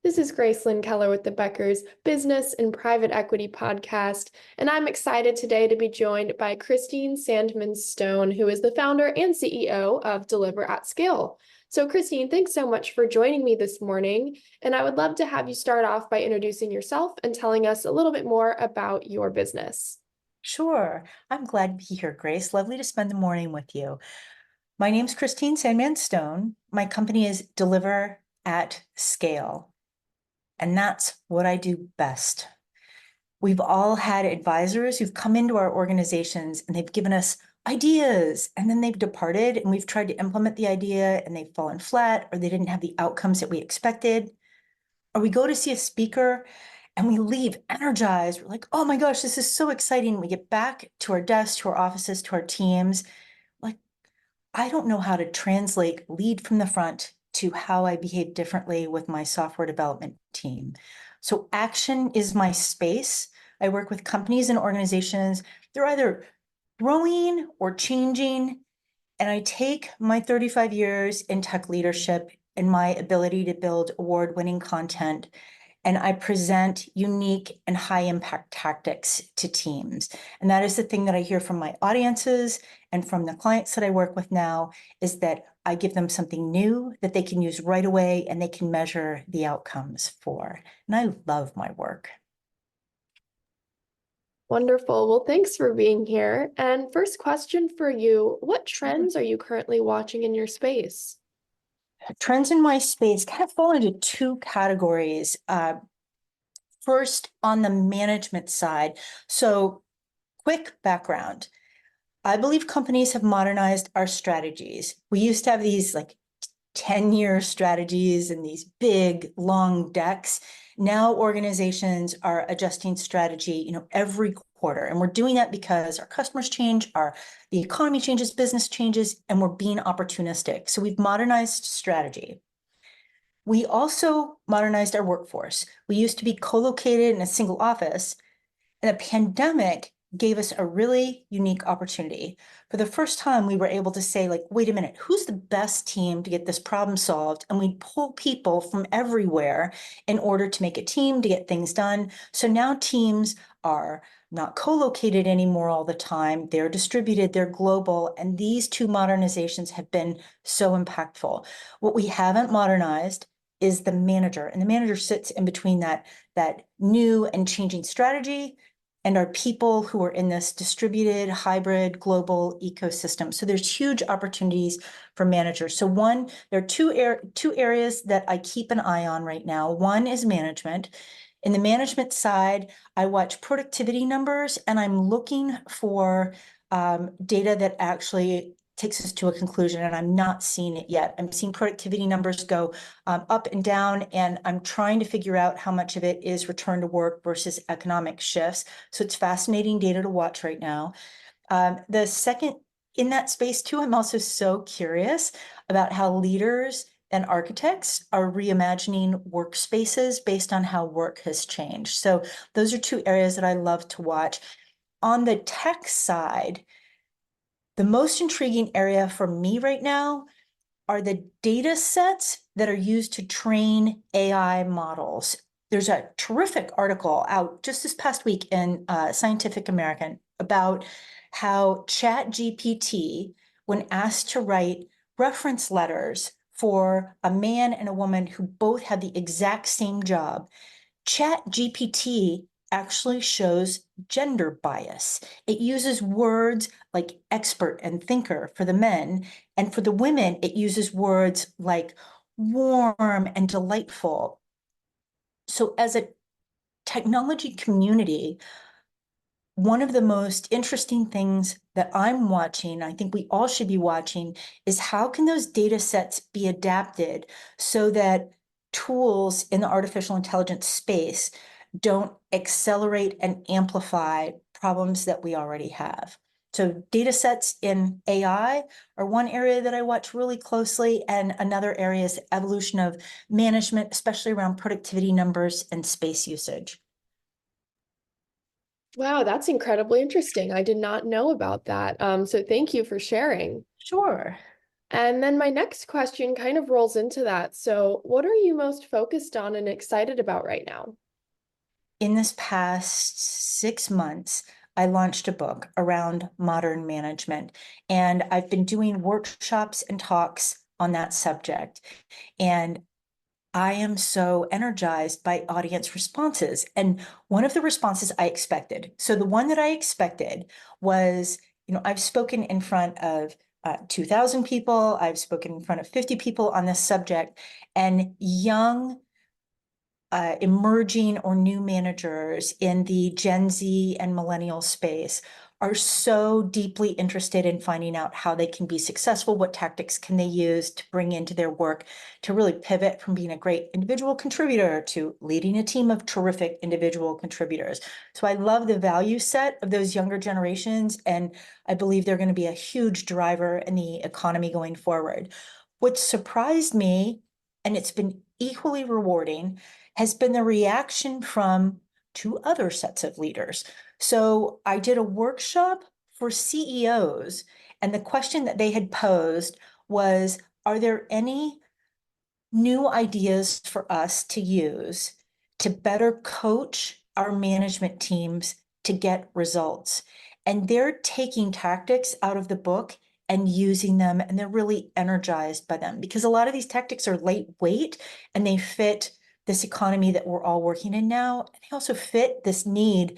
This is Gracelyn Keller with the Becker's Business and Private Equity Podcast, and I'm excited today to be joined by Christine Sandman Stone, who is the founder and CEO of Deliver at Scale. So, Christine, thanks so much for joining me this morning, and I would love to have you start off by introducing yourself and telling us a little bit more about your business. Sure. I'm glad to be here, Grace. Lovely to spend the morning with you. My name's Christine Sandman Stone. My company is Deliver at Scale, and that's what I do best. We've all had advisors who've come into our organizations and they've given us ideas and then they've departed and we've tried to implement the idea and they've fallen flat or they didn't have the outcomes that we expected. Or we go to see a speaker and we leave energized. We're like, oh my gosh, this is so exciting. We get back to our desks, to our offices, to our teams. Like, I don't know how to translate lead from the front to how I behave differently with my software development team. So action is my space. I work with companies and organizations. They're either growing or changing. And I take my 35 years in tech leadership and my ability to build award-winning content, and I present unique and high impact tactics to teams. And that is the thing that I hear from my audiences and from the clients that I work with now, is that I give them something new that they can use right away and they can measure the outcomes for. And I love my work. Wonderful. Well, thanks for being here. And first question for you, what trends are you currently watching in your space? Trends in my space kind of fall into two categories. First, on the management side. So, quick background. I believe companies have modernized our strategies. We used to have these like 10-year strategies and these big, long decks. Now organizations are adjusting strategy, every quarter. And we're doing that because our customers change, the economy changes, business changes, and we're being opportunistic. So we've modernized strategy. We also modernized our workforce. We used to be co-located in a single office, and the pandemic gave us a really unique opportunity. For the first time, we were able to say, like, wait a minute, who's the best team to get this problem solved? And we pull people from everywhere in order to make a team, to get things done. So now teams are not co-located anymore all the time. They're distributed, they're global, and these two modernizations have been so impactful. What we haven't modernized is the manager, and the manager sits in between that new and changing strategy and our people who are in this distributed, hybrid, global ecosystem. So there's huge opportunities for managers. So there are two areas that I keep an eye on right now. One is management. In the management side, I watch productivity numbers, and I'm looking for data that actually takes us to a conclusion, and I'm not seeing it yet. I'm seeing productivity numbers go up and down, and I'm trying to figure out how much of it is return to work versus economic shifts. So it's fascinating data to watch right now. The second, in that space too, I'm also so curious about how leaders and architects are reimagining workspaces based on how work has changed. So those are two areas that I love to watch. On the tech side, the most intriguing area for me right now are the data sets that are used to train AI models. There's a terrific article out just this past week in Scientific American about how ChatGPT, when asked to write reference letters for a man and a woman who both had the exact same job, ChatGPT actually shows gender bias. It uses words like expert and thinker for the men, and for the women, it uses words like warm and delightful. So as a technology community, one of the most interesting things that I'm watching, I think we all should be watching, is how can those data sets be adapted so that tools in the artificial intelligence space don't accelerate and amplify problems that we already have. So data sets in AI are one area that I watch really closely, and another area is evolution of management, especially around productivity numbers and space usage. Wow, that's incredibly interesting. I did not know about that. So thank you for sharing. Sure. And then my next question kind of rolls into that. So, what are you most focused on and excited about right now? In this past 6 months, I launched a book around modern management, and I've been doing workshops and talks on that subject. And I am so energized by audience responses. And one of the responses I expected, so the one that I expected was, I've spoken in front of 2,000 people, I've spoken in front of 50 people on this subject, and young emerging or new managers in the Gen Z and millennial space are so deeply interested in finding out how they can be successful, what tactics can they use to bring into their work to really pivot from being a great individual contributor to leading a team of terrific individual contributors. So I love the value set of those younger generations, and I believe they're going to be a huge driver in the economy going forward. What surprised me, and it's been equally rewarding, has been the reaction from two other sets of leaders. So I did a workshop for CEOs, and the question that they had posed was, are there any new ideas for us to use to better coach our management teams to get results? And they're taking tactics out of the book and using them, and they're really energized by them because a lot of these tactics are lightweight and they fit this economy that we're all working in now. And they also fit this need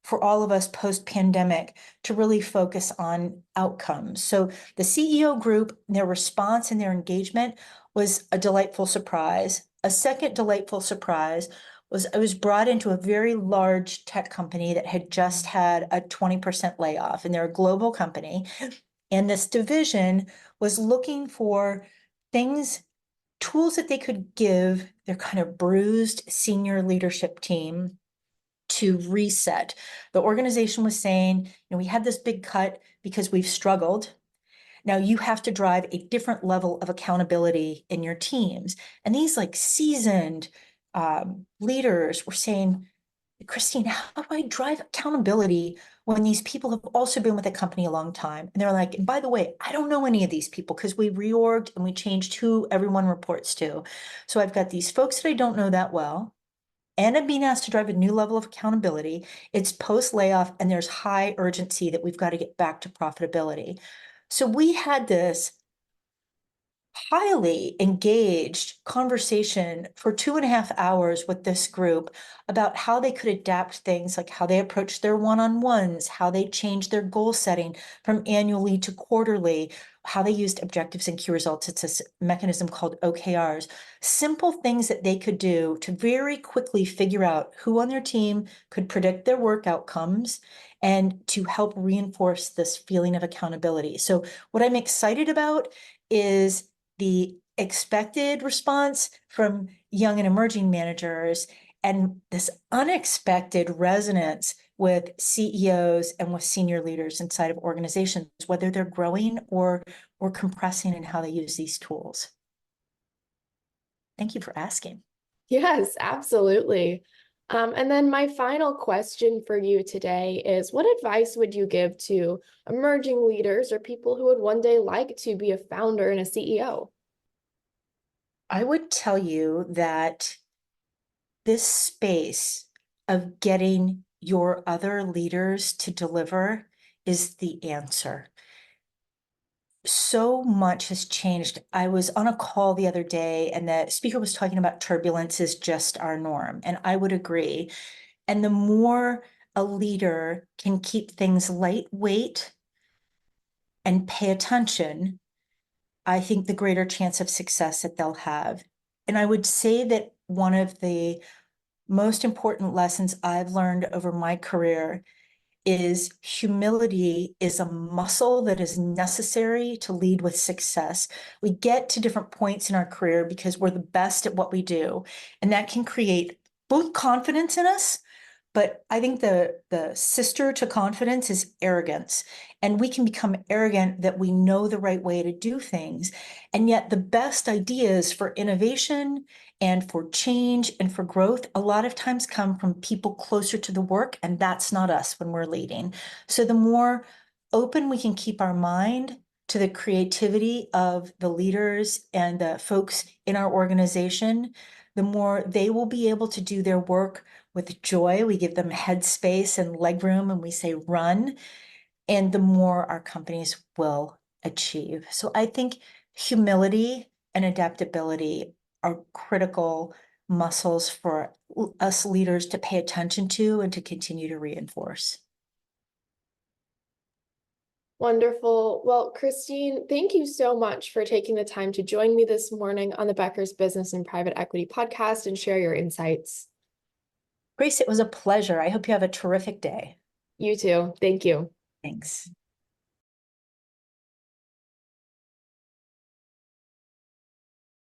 for all of us post-pandemic to really focus on outcomes. So the CEO group, their response and their engagement was a delightful surprise. A second delightful surprise was I was brought into a very large tech company that had just had a 20% layoff, and they're a global company. And this division was looking for things, tools that they could give their kind of bruised senior leadership team to reset. The organization was saying, we had this big cut because we've struggled. Now you have to drive a different level of accountability in your teams. And these like seasoned leaders were saying, Christine, how do I drive accountability when these people have also been with the company a long time? And they're like, and by the way, I don't know any of these people because we reorged and we changed who everyone reports to. So I've got these folks that I don't know that well, and I'm being asked to drive a new level of accountability. It's post layoff, and there's high urgency that we've got to get back to profitability. So we had this highly engaged conversation for 2.5 hours with this group about how they could adapt things, like how they approach their one-on-ones, how they change their goal setting from annually to quarterly, how they used objectives and key results. It's a mechanism called OKRs. Simple things that they could do to very quickly figure out who on their team could predict their work outcomes and to help reinforce this feeling of accountability. So what I'm excited about is the expected response from young and emerging managers and this unexpected resonance with CEOs and with senior leaders inside of organizations, whether they're growing or compressing in how they use these tools. Thank you for asking. Yes, absolutely. And then my final question for you today is, what advice would you give to emerging leaders or people who would one day like to be a founder and a CEO? I would tell you that this space of getting your other leaders to deliver is the answer. So much has changed. I was on a call the other day, and the speaker was talking about turbulence is just our norm. And I would agree. And the more a leader can keep things lightweight and pay attention, I think the greater chance of success that they'll have. And I would say that one of the most important lessons I've learned over my career is humility is a muscle that is necessary to lead with success. We get to different points in our career because we're the best at what we do, and that can create both confidence in us, but I think the sister to confidence is arrogance. And we can become arrogant that we know the right way to do things. And yet the best ideas for innovation and for change and for growth a lot of times come from people closer to the work, and that's not us when we're leading. So the more open we can keep our mind to the creativity of the leaders and the folks in our organization, the more they will be able to do their work with joy. We give them headspace and legroom and we say run, and the more our companies will achieve. So I think humility and adaptability are critical muscles for us leaders to pay attention to and to continue to reinforce. Wonderful. Well, Christine, thank you so much for taking the time to join me this morning on the Becker's Business and Private Equity podcast and share your insights. Grace, it was a pleasure. I hope you have a terrific day. You too. Thank you. Thanks.